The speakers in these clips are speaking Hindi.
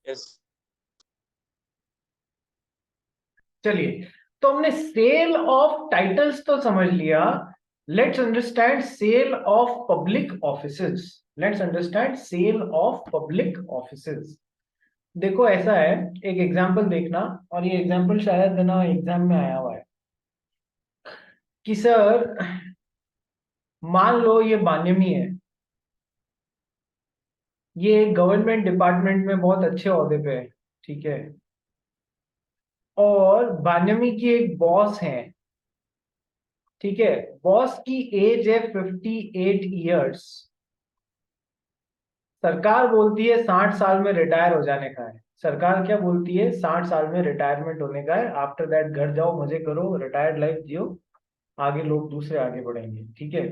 Yes. चलिए, तो हमने सेल ऑफ टाइटल्स तो समझ लिया। Let's understand sale of public offices. Let's understand sale of public offices. देखो ऐसा है, एक एग्जांपल देखना, और ये एग्जांपल शायद ना एग्जाम में आया हुआ है कि सर, मान लो ये बान्यमी है, ये गवर्नमेंट डिपार्टमेंट में बहुत अच्छे ओहदे पे है, ठीक है, और बान्यमी की एक बॉस है, ठीक है, बॉस की एज है 58 ईयर्स। सरकार बोलती है 60 साल में रिटायर हो जाने का है। सरकार क्या बोलती है? 60 साल में रिटायरमेंट होने का है, आफ्टर दैट घर जाओ, मजे करो, रिटायर्ड लाइफ जियो, आगे लोग दूसरे आगे बढ़ेंगे, ठीक है।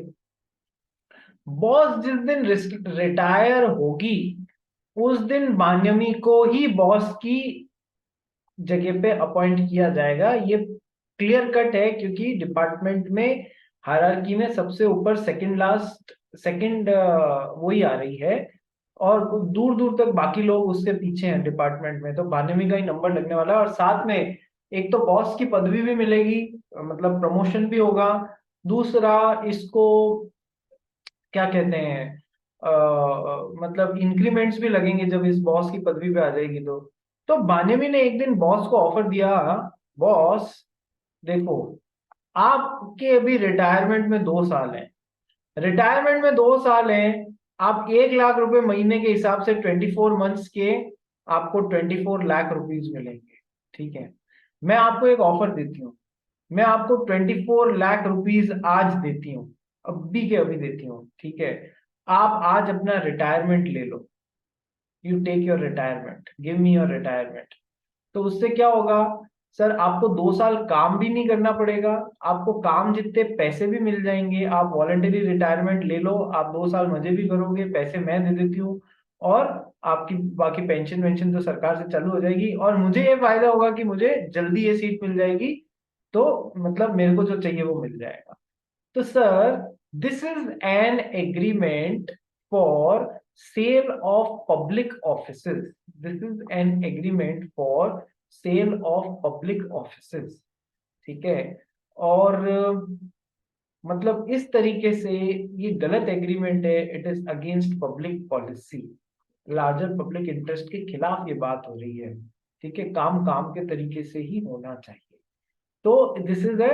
बॉस जिस दिन रिटायर होगी, उस दिन मान्यमी को ही बॉस की जगह पे अपॉइंट किया जाएगा। ये क्लियर कट है, क्योंकि डिपार्टमेंट में हायरार्की में सबसे ऊपर सेकंड लास्ट, सेकंड वही आ रही है, और दूर दूर तक बाकी लोग उसके पीछे हैं डिपार्टमेंट में, तो बान्यवी का ही नंबर लगने वाला है। और साथ में एक तो बॉस की पदवी भी मिलेगी, मतलब प्रमोशन भी होगा। दूसरा, इसको क्या कहते हैं, मतलब इंक्रीमेंट्स भी लगेंगे जब इस बॉस की पदवी पे आ जाएगी तो बान्यवी ने एक दिन बॉस को ऑफर दिया, बॉस देखो, आपके अभी रिटायरमेंट में 2 साल हैं, रिटायरमेंट में 2 साल हैं, आप 1 लाख रुपए महीने के हिसाब से 24 मंथ्स के आपको 24 लाख रुपीज मिलेंगे, ठीक है। मैं आपको एक ऑफर देती हूँ, मैं आपको 24 लाख रुपीज आज देती हूँ, अभी के अभी देती हूँ, ठीक है। आप आज अपना रिटायरमेंट ले लो, you take your retirement, give me your retirement. तो उससे क्या होगा? सर, आपको 2 साल काम भी नहीं करना पड़ेगा, आपको काम जितने पैसे भी मिल जाएंगे, आप वॉलंटरी रिटायरमेंट ले लो, आप 2 साल मजे भी करोगे, पैसे मैं दे देती हूँ, और आपकी बाकी पेंशन वेंशन तो सरकार से चालू हो जाएगी, और मुझे ये फायदा होगा कि मुझे जल्दी ये सीट मिल जाएगी, तो मतलब मेरे को जो चाहिए वो मिल जाएगा। तो sir, this is an agreement for sale of public offices. This is an agreement for sale of public offices, ठीक है। और मतलब इस तरीके से ये गलत एग्रीमेंट है, it is against public policy, larger public interest के खिलाफ ये बात हो रही है, ठीक है। काम काम के तरीके से ही होना चाहिए। तो this is a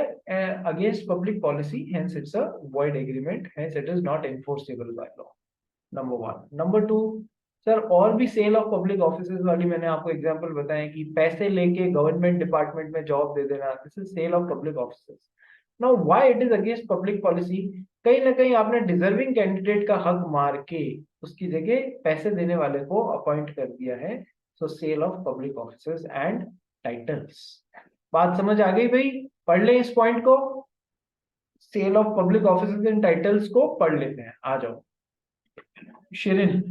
against public policy, hence it's a void agreement, hence it is not enforceable by law, number one. Number two, sir, और भी सेल ऑफ पब्लिक ऑफिसेज वाली मैंने आपको एग्जांपल बताया कि पैसे लेके गवर्नमेंट डिपार्टमेंट में जॉब दे देना, this is sale of public offices. Now why it is against public policy? कहीं ना कहीं आपने डिजर्विंग कैंडिडेट का हक मार के उसकी जगह पैसे देने वाले को अपॉइंट कर दिया है। So sale of public offices and titles. बात समझ आ गई भाई? पढ़ लें इस पॉइंट को, sale of public offices and titles को पढ़ लेते हैं, आ जाओ Shirin.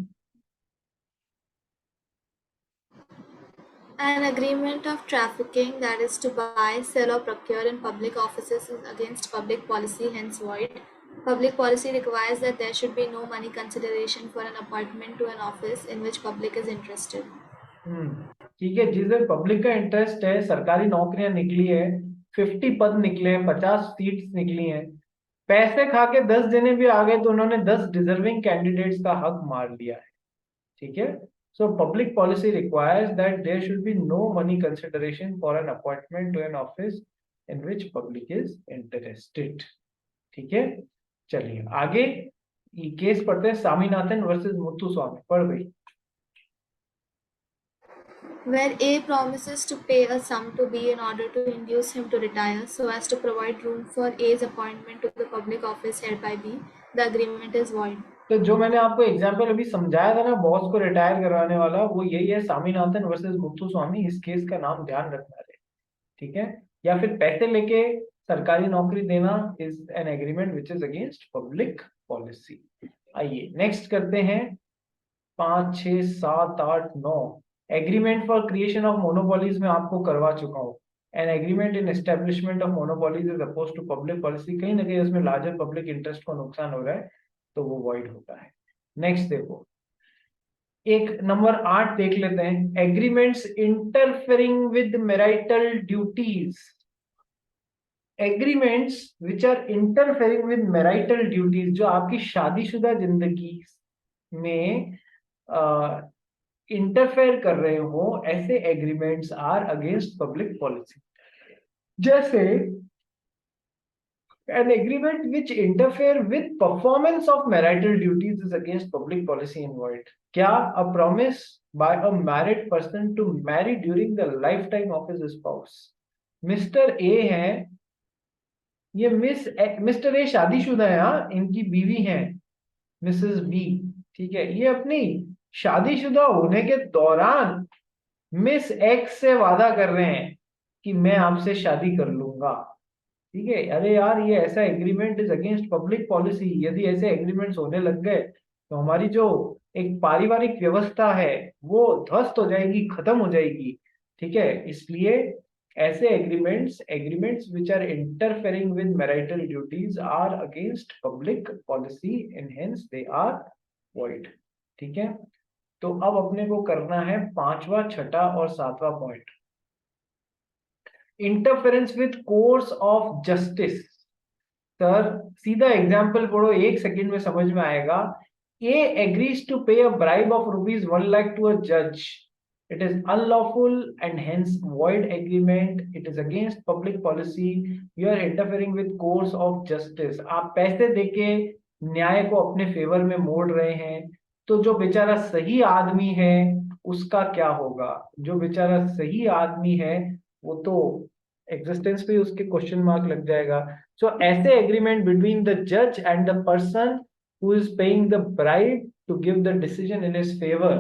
An agreement of trafficking, that is to buy, sell, or procure in public offices, is against public policy, hence void. Public policy requires that there should be no money consideration for an appointment to an office in which public is interested. ठीक है, जिसमें पब्लिक का इंटरेस्ट है, सरकारी नौकरियां निकली है, 50 पद निकले हैं, 50 सीट्स निकली हैं, पैसे खा के 10 जने भी आ गए तो उन्होंने 10 डिजर्विंग कैंडिडेट्स का हक मार लिया है, ठीक है। So public policy requires that there should be no money consideration for an appointment to an office in which public is interested, ठीक है। चलिए आगे, ये केस पढ़ते हैं, स्वामीनाथन वर्सेस मुत्तुस्वामी। पढ़ गई। Where A promises to pay a sum to B in order to induce him to retire, so as to provide room for A's appointment to the public office held by B, the agreement is void. तो जो मैंने आपको एग्जाम्पल अभी समझाया था ना, बॉस को रिटायर करवाने वाला, वो यही है, स्वामीनाथन वर्सेस मुत्तुस्वामी। इस केस का नाम ध्यान रखना है, ठीक है। या फिर पैसे लेके सरकारी नौकरी देना is an agreement which is against public policy. आइए नेक्स्ट करते हैं, 5, 6, 7, 8, 9। Agreement for creation of monopolies में आपको करवा चुका हूँ। An agreement in establishment of monopolies is oppose to public policy, कहीं ना कहीं उसमें लार्जर पब्लिक इंटरेस्ट को नुकसान हो रहा है, तो वो वॉइड होता है। नेक्स्ट देखो, एक नंबर 8 देख लेते हैं, agreements interfering with marital duties. Agreements which are interfering with marital duties, जो आपकी शादीशुदा जिंदगी में इंटरफेयर कर रहे हो, ऐसे agreements are against public policy. जैसे an agreement which interfere with performance of marital duties is against public policy and void। क्या? A promise by a married person to marry during the lifetime of his spouse। Mister A है, ये मिस्टर ए शादीशुदा है, हाँ, इनकी बीवी है मिसेस बी, ठीक है। ये अपनी शादीशुदा होने के दौरान मिस एक्स से वादा कर रहे हैं कि मैं आपसे शादी कर लूंगा, ठीक है। अरे यार, ये ऐसा agreement is against public policy. यदि ऐसे एग्रीमेंट्स होने लग गए तो हमारी जो एक पारिवारिक व्यवस्था है वो ध्वस्त हो जाएगी, खत्म हो जाएगी, ठीक है। इसलिए ऐसे agreements agreements which are interfering with marital duties are against public policy and hence they are void, ठीक है। तो अब अपने को करना है पांचवा, छठा और सातवां point, interference with course of justice. Sir सीधा एग्जाम्पल पढ़ो, 1 सेकंड में समझ में आएगा। ए agrees to pay a bribe of ₹1 lakh to a जज, it is unlawful and hence void agreement, it is against public policy, you are interfering with course of justice. आप पैसे देके न्याय को अपने फेवर में मोड़ रहे हैं, तो जो बेचारा सही आदमी है उसका क्या होगा? जो बेचारा सही आदमी है वो तो एग्जिस्टेंस पे उसके क्वेश्चन मार्क लग जाएगा। सो ऐसे एग्रीमेंट बिटवीन द जज and the person who is paying the bribe to give the decision in his favour,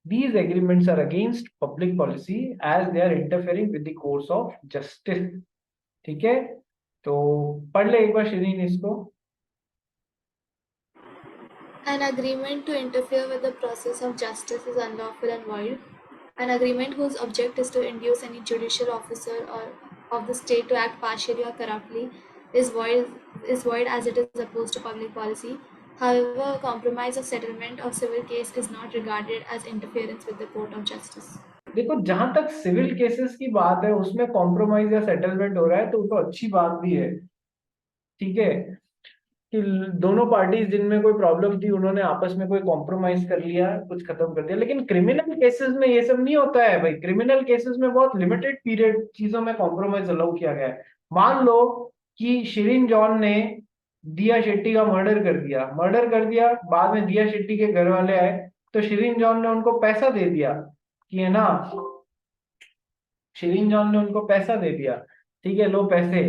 these agreements are against public policy as they are interfering with the course of justice, ठीक है। तो पढ़ ले एक बार शिरीन इसको। An agreement to interfere with the process of justice is unlawful and void. An agreement whose object is to induce any judicial officer or of the state to act partially or corruptly is void as it is opposed to public policy. However, a compromise or settlement of civil case is not regarded as interference with the court of justice. देखो, जहां तक सिविल केसेस की बात है उसमें कॉम्प्रोमाइज या सेटलमेंट हो रहा है तो अच्छी बात भी है, ठीक है, कि दोनों पार्टीज जिनमें कोई प्रॉब्लम थी उन्होंने आपस में कोई कॉम्प्रोमाइज कर लिया, कुछ खत्म कर दिया। लेकिन क्रिमिनल केसेस में ये सब नहीं होता है भाई। क्रिमिनल केसेस में बहुत लिमिटेड पीरियड चीजों में कॉम्प्रोमाइज अलाउ किया गया है। मान लो कि शिरीन जॉन ने दिया शेट्टी का मर्डर कर दिया, बाद में दिया शेट्टी के घर वाले आए तो शिरीन जॉन ने उनको पैसा दे दिया, कि है ना, शिरीन जॉन ने उनको पैसा दे दिया, ठीक है, लो पैसे,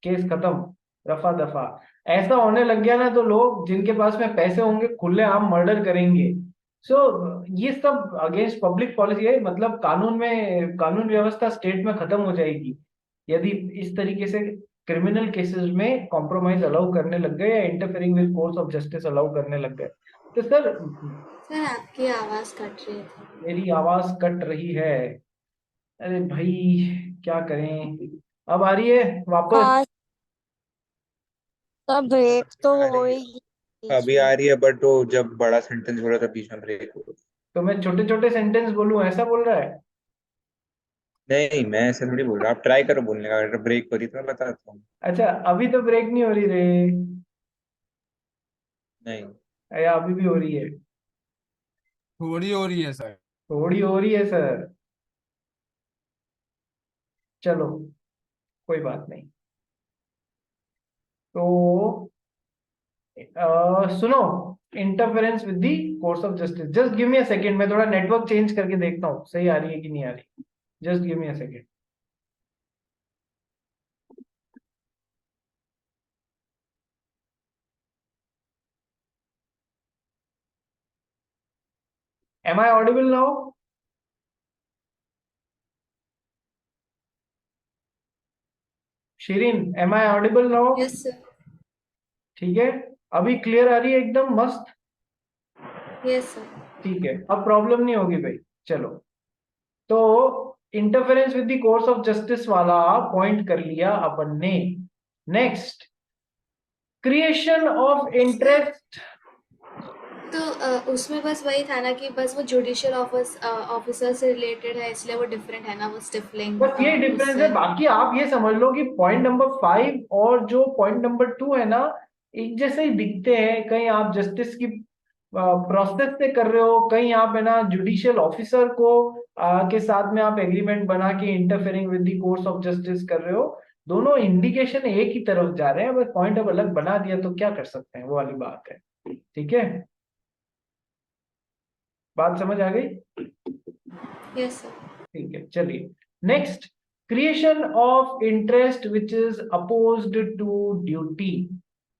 केस खत्म, रफा दफा। ऐसा होने लग गया ना तो लोग जिनके पास में पैसे होंगे खुलेआम मर्डर करेंगे। सो ये सब अगेंस्ट पब्लिक पॉलिसी है, मतलब कानून व्यवस्था स्टेट में खत्म हो जाएगी यदि इस तरीके से क्रिमिनल केसेस में कॉम्प्रोमाइज अलाउ करने लग गए या interfering with course of justice allow करने लग गए। तो सर आपकी आवाज कट रही है। मेरी आवाज कट रही है? अरे भाई क्या करें, अब आ रही है वापस? हाँ, तब ब्रेक तो हो अरे ही बीच अभी आ में। रही है, बट वो जब बड़ा सेंटेंस हो रहा था बीच में ब्रेक हो। तो मैं छोटे छोटे सेंटेंस बोलूं, ऐसा बोल रहा है? नहीं, मैं ऐसे थोड़ी बोल रहा, आप ट्राई करो बोलने का, अगर ब्रेक हो रही तो मैं बताता हूँ। अच्छा, अभी तो ब्रेक नहीं हो रही रे? नहीं। या अभी भी हो रही है? थोड़ी हो रही है सर। थोड़ी हो रही है सर, चलो कोई बात नहीं। तो सुनो, interference with the course of justice, just give me a second, मैं थोड़ा नेटवर्क चेंज करके देखता हूँ सही आ रही है कि नहीं आ रही। Just give me a second. Am I audible now? Shireen, am I audible now? Yes, sir. ठीक है, अभी क्लियर आ रही है एकदम मस्त? Yes, sir. ठीक है, अब प्रॉब्लम नहीं होगी भाई। चलो, तो interference with the course of justice वाला पॉइंट कर लिया अपन ने। Next, creation of interest. तो उसमें बस वही था ना कि बस वो जुडिशियल ऑफिसर से रिलेटेड है, इसलिए वो डिफरेंट है ना, वो स्टिफलिंग बस ये डिफरेंस है, बाकी आप ये समझ लो कि पॉइंट नंबर 5 और जो पॉइंट नंबर 2 है ना, एक जैसे ही दिखते हैं। कहीं आप जस्टिस की प्रोसेस से कर रहे हो, कहीं आप है ना जुडिशियल ऑफिसर को के साथ में आप एग्रीमेंट बना के interfering with the course of justice कर रहे हो। दोनों इंडिकेशन एक ही तरफ जा रहे हैं, बस पॉइंट अब अलग बना दिया तो क्या कर सकते हैं, वो वाली बात है। ठीक है, बात समझ आ गई? Yes sir. ठीक है, चलिए next, creation of interest which is opposed to duty.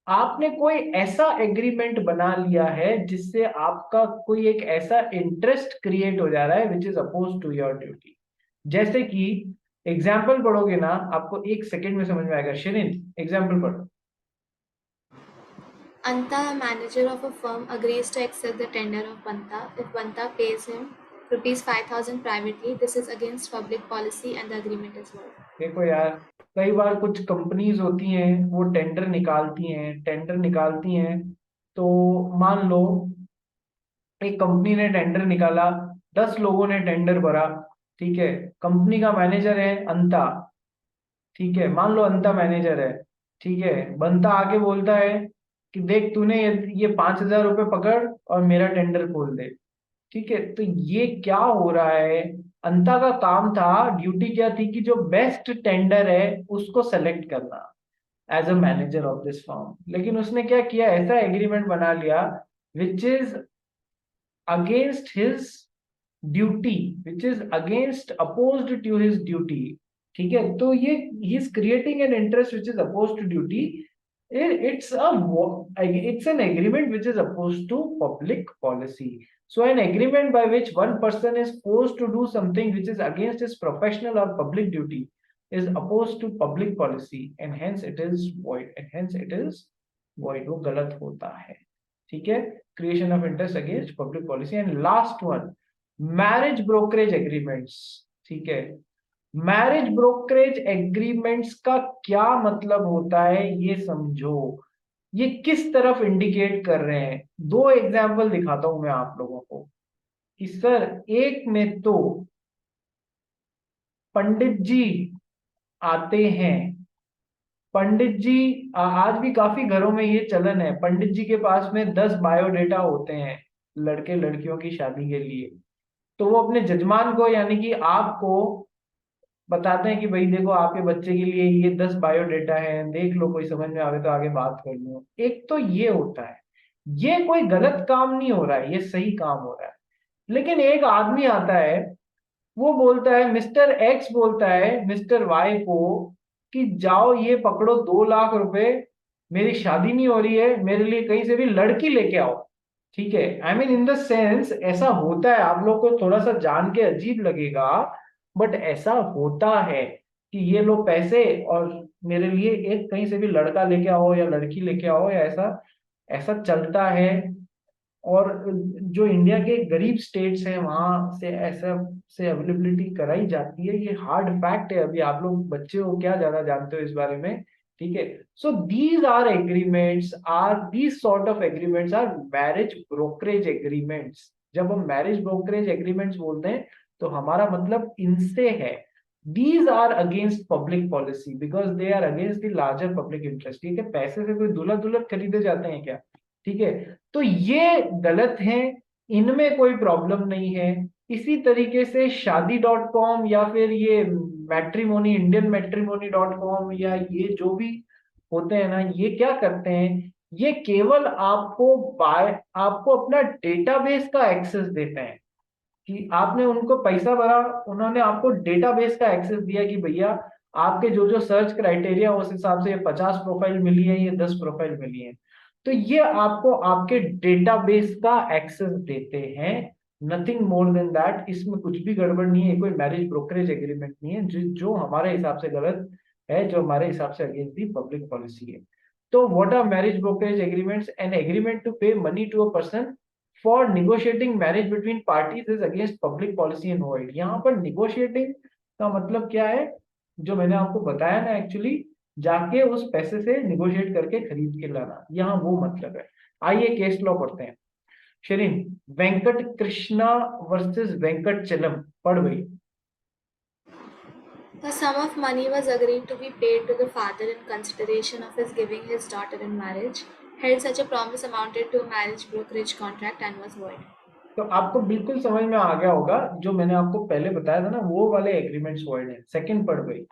आपने कोई ऐसा एग्रीमेंट बना लिया है जिससे आपका कोई एक ऐसा इंटरेस्ट क्रिएट हो जा रहा है which is oppose to your duty. जैसे कि एग्जाम्पल पढ़ोगे ना, आपको 1 सेकेंड में समझ में आएगा। शिरीन, एग्जाम्पल पढ़ो। Anta, a manager of a firm, agrees to accept the tender of Banta if Banta pays him rupees 5,000 privately. This is against public policy and the agreement is void. देखो यार, कई बार कुछ कंपनीज होती हैं वो टेंडर निकालती हैं। तो मान लो एक कंपनी ने टेंडर निकाला, 10 लोगों ने टेंडर भरा। ठीक है, कंपनी का मैनेजर है अंता। ठीक है, मान लो अंता मैनेजर है। ठीक है, बंता आके बोलता है कि देख तूने ये 5,000 रुपये पकड़ और मेरा टेंडर खोल दे। ठीक है, तो ये क्या हो रहा है? अंता का काम था, ड्यूटी क्या थी कि जो बेस्ट टेंडर है उसको सेलेक्ट करना as a manager of this firm. लेकिन उसने क्या किया, ऐसा एग्रीमेंट बना लिया which is against his duty, which is against opposed to his duty. ठीक है, तो ये ही is creating an interest which is oppose to duty. it's an agreement which is opposed to public policy. So an agreement by which one person is forced to do something which is against his professional or public duty is opposed to public policy and hence it is void, वो गलत होता है। ठीक है, creation of interest against public policy. And last one, marriage brokerage agreements. ठीक है, मैरिज ब्रोकरेज एग्रीमेंट्स का क्या मतलब होता है ये समझो। ये किस तरफ इंडिकेट कर रहे हैं? 2 एग्जाम्पल दिखाता हूं मैं आप लोगों को कि सर एक में तो पंडित जी आते हैं। पंडित जी आज भी काफी घरों में ये चलन है, पंडित जी के पास में 10 बायोडेटा होते हैं लड़के लड़कियों की शादी के लिए। तो वो अपने जजमान को यानी कि आपको बताते हैं कि भाई देखो आपके बच्चे के लिए ये 10 बायोडेटा है, देख लो, कोई समझ में आवे तो आगे बात कर लो। एक तो ये होता है, ये कोई गलत काम नहीं हो रहा है, ये सही काम हो रहा है। लेकिन एक आदमी आता है, वो बोलता है, मिस्टर एक्स बोलता है मिस्टर वाई को कि जाओ ये पकड़ो 2 लाख रुपए, मेरी शादी नहीं हो रही है, मेरे लिए कहीं से भी लड़की लेके आओ। ठीक है, I mean in the sense ऐसा होता है, आप लोग को थोड़ा सा जान के अजीब लगेगा बट ऐसा होता है कि ये लो पैसे और मेरे लिए एक कहीं से भी लड़का लेके आओ या लड़की लेके आओ, या ऐसा ऐसा चलता है। और जो इंडिया के गरीब स्टेट्स हैं वहां से ऐसा से अवेलेबिलिटी कराई जाती है, ये हार्ड फैक्ट है। अभी आप लोग बच्चे हो, क्या ज्यादा जानते हो इस बारे में? ठीक है, so these sort of agreements are marriage brokerage agreements. जब हम मैरिज ब्रोकरेज एग्रीमेंट्स बोलते हैं तो हमारा मतलब इनसे है। These are against public policy because they are against the larger public interest. ठीक है, पैसे से कोई दूल्हा दुल्हन खरीदे जाते हैं क्या? ठीक है, तो ये गलत है, इनमें कोई प्रॉब्लम नहीं है। इसी तरीके से शादी.com या फिर ये मैट्रिमोनी, इंडियन मैट्रिमोनी.com या ये जो भी होते हैं ना, ये क्या करते हैं, ये केवल आपको अपना डेटाबेस का एक्सेस देते हैं कि आपने उनको पैसा भरा, उन्होंने आपको डेटाबेस का एक्सेस दिया कि भैया आपके जो जो सर्च क्राइटेरिया उस हिसाब से ये 50 प्रोफाइल मिली है, ये 10 प्रोफाइल मिली है। तो ये आपको आपके डेटाबेस का एक्सेस देते हैं, नथिंग मोर देन दैट। इसमें कुछ भी गड़बड़ नहीं है, कोई मैरिज ब्रोकरेज एग्रीमेंट नहीं है जो हमारे हिसाब से गलत है, जो हमारे हिसाब से अगेंस्ट दी पब्लिक पॉलिसी है। तो what are marriage brokerage agreements? An agreement to pay money to a person for negotiating marriage between parties is against public policy and void. यहाँ पर निगोशिएटिंग का मतलब क्या है, जो मैंने आपको बताया ना, एक्चुअली जाके उस पैसे से निगोशिएट करके खरीद के लाना, यहाँ वो मतलब है। आइए केस लॉ पढ़ते हैं। शरीन, वेंकट कृष्णा वर्सेस वेंकट चलम, पढ़ भाई। A sum of money was agreed to be paid to the father in consideration of his giving his daughter in marriage. Held such a promise amounted to a marriage brokerage contract and was void. तो आपको बिल्कुल समझ में आ गया होगा, जो मैंने आपको पहले बताया था ना, वो वाले एग्रीमेंट्स वॉइड है। सेकंड पढ़ भाई।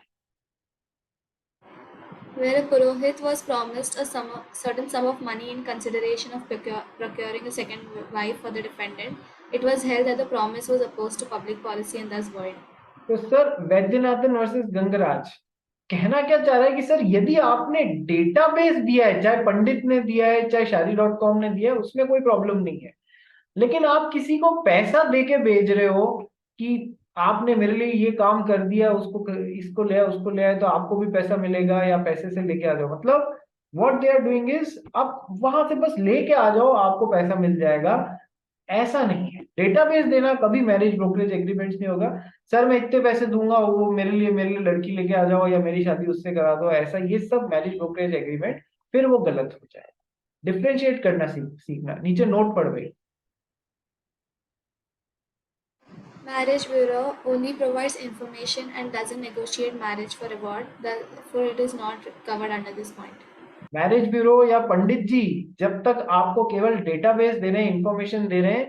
Where a Purohit was promised a certain sum of money in consideration of procuring a second wife for the defendant, it was held that the promise was opposed to public policy and thus void. तो सर वैद्यनाथन वर्सेस गंगराज कहना क्या चाह रहा है कि सर यदि आपने डेटाबेस दिया है, चाहे पंडित ने दिया है चाहे शादी.com ने दिया है, उसमें कोई प्रॉब्लम नहीं है, लेकिन आप किसी को पैसा देके भेज रहे हो कि आपने मेरे लिए ये काम कर दिया, उसको इसको ले आया उसको ले आया तो आपको भी पैसा मिलेगा, या पैसे से लेके आ जाओ, मतलब what they are doing is आप वहां से बस लेके आ जाओ आपको पैसा मिल जाएगा, ऐसा नहीं है। डेटाबेस देना कभी मैरिज ब्रोकरेज एग्रीमेंट्स नहीं होगा। सर मैं इतने पैसे दूंगा, वो मेरे लिए लड़की लेके आ जाओ या मेरी शादी उससे करा दो, ऐसा ये सब मैरिज ब्रोकरेज एग्रीमेंट, फिर वो गलत हो जाएगा। डिफ्रेंशिएट करना सीखना। नीचे नोट पढ़ भाई। Marriage Bureau only provides information and doesn't negotiate marriage for reward, therefore it is not covered under this point. Marriage bureau या पंडित जी जब तक आपको केवल डेटाबेस दे रहे हैं, इंफॉर्मेशन दे रहे हैं,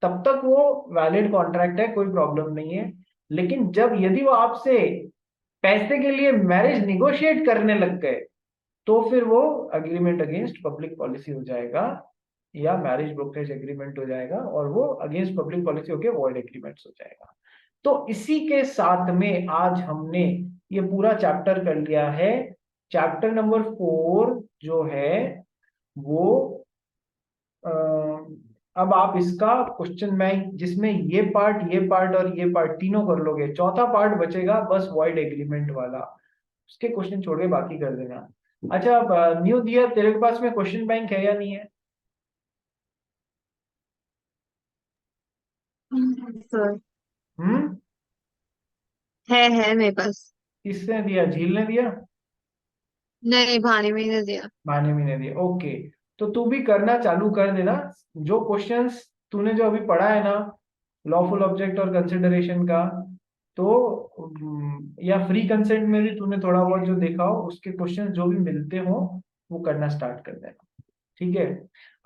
तब तक वो वैलिड कॉन्ट्रैक्ट है, कोई प्रॉब्लम नहीं है। लेकिन जब यदि वो आपसे पैसे के लिए मैरिज निगोशिएट करने लग गए, तो फिर वो अग्रीमेंट अगेंस्ट पब्लिक पॉलिसी हो जाएगा, या मैरिज ब्रोकरेज एग्रीमेंट हो जाएगा, और वो अगेंस्ट पब्लिक पॉलिसी होकर वॉइड एग्रीमेंट्स हो जाएगा। तो इसी के साथ में आज हमने ये पूरा चैप्टर कर लिया है। चैप्टर नंबर 4 जो है वो अब आप इसका क्वेश्चन बैंक, जिसमें ये पार्ट और ये पार्ट तीनों कर लोगे, चौथा पार्ट बचेगा बस वॉइड एग्रीमेंट वाला, उसके क्वेश्चन छोड़ के बाकी कर देना। अच्छा, अब न्यू दिया, तेरे पास में क्वेश्चन बैंक है या नहीं है? सर हम्म, है मेरे पास। किसने दिया? झील ने दिया? नहीं, भानी में ही नहीं दिया। मानवी ने दिया। ओके, तो तू भी करना चालू कर देना। जो क्वेश्चंस तूने जो अभी पढ़ा है ना, लॉफुल ऑब्जेक्ट और कंसिडरेशन का, तो या फ्री कंसेंट में भी तूने थोड़ा बहुत जो देखा हो, उसके क्वेश्चंस जो भी मिलते हो वो करना स्टार्ट कर देना, ठीक है?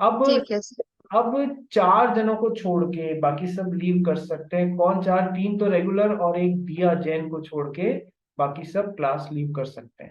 अब ठीक है सर। अब 4 जनों को छोड़ के बाकी सब लीव कर सकते हैं। कौन 4? 3 तो रेगुलर और एक दिया जैन को छोड़ के बाकी सब क्लास लीव कर सकते हैं।